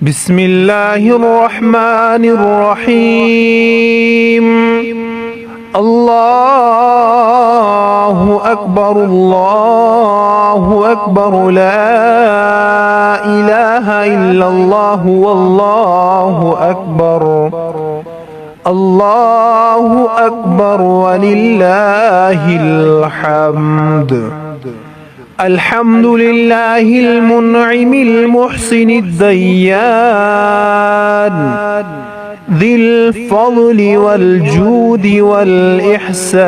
بسم الله الرحمن الرحيم الله أكبر الله أكبر لا إله إلا الله والله أكبر الله أكبر ولله الحمد. الحمد لله المنعم المحسن الديان ذي الفضل والجود والإحسان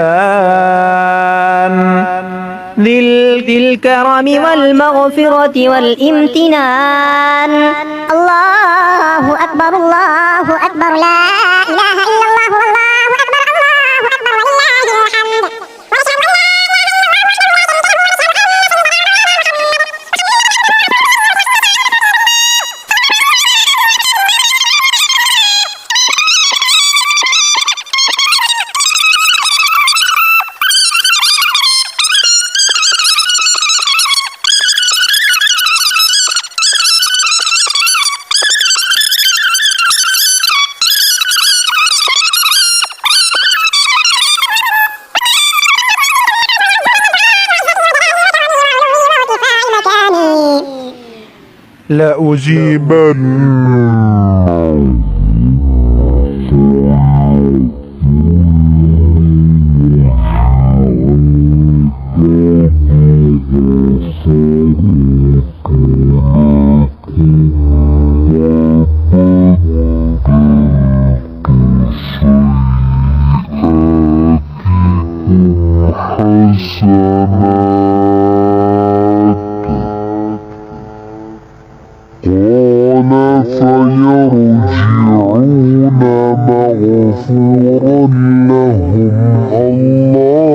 ذي الكرم والمغفرة والامتنان. الله أكبر الله أكبر لا إله إلا الله والله أكبر الله أكبر ولله الحمد. لأجيبن قال فيرجعون مغفورا لهم. الله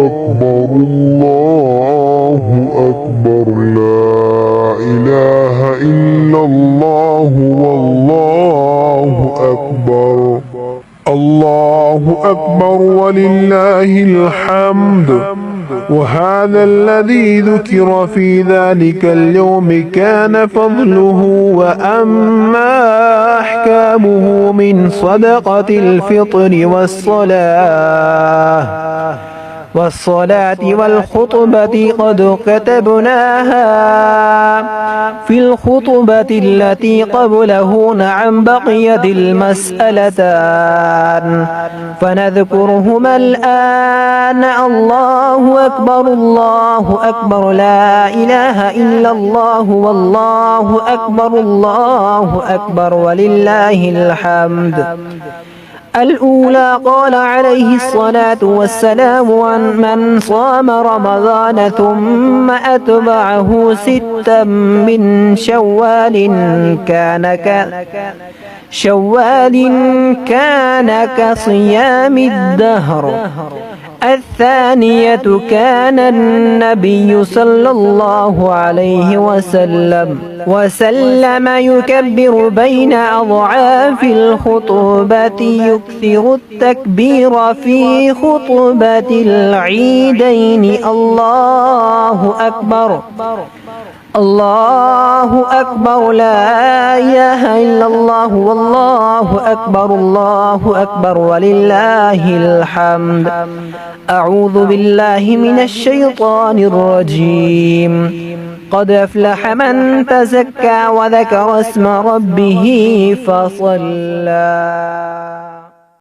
أكبر الله أكبر لا إله إلا الله والله أكبر. الله أكبر ولله الحمد. وهذا الذي ذكر في ذلك اليوم كان فضله وأما أحكامه من صدقة الفطر والصلاة والخطبة قد كتبناها في الخطبة التي قبله. نعم بقيت المسألتان فنذكرهما الآن. الله أكبر الله أكبر لا إله إلا الله والله أكبر الله أكبر ولله الحمد. الأولى قال عليه الصلاة والسلام عن من صام رمضان ثم أتبعه ستا من شوال كان كصيام الدهر. الثانية كان النبي صلى الله عليه وسلم يكبر بين أضعاف الخطبة يكثر التكبير في خطبة العيدين. الله أكبر الله أكبر لا إله إلا الله والله أكبر الله أكبر ولله الحمد. أعوذ بالله من الشيطان الرجيم. قد أفلح من تزكى وذكر اسم ربه فصلى.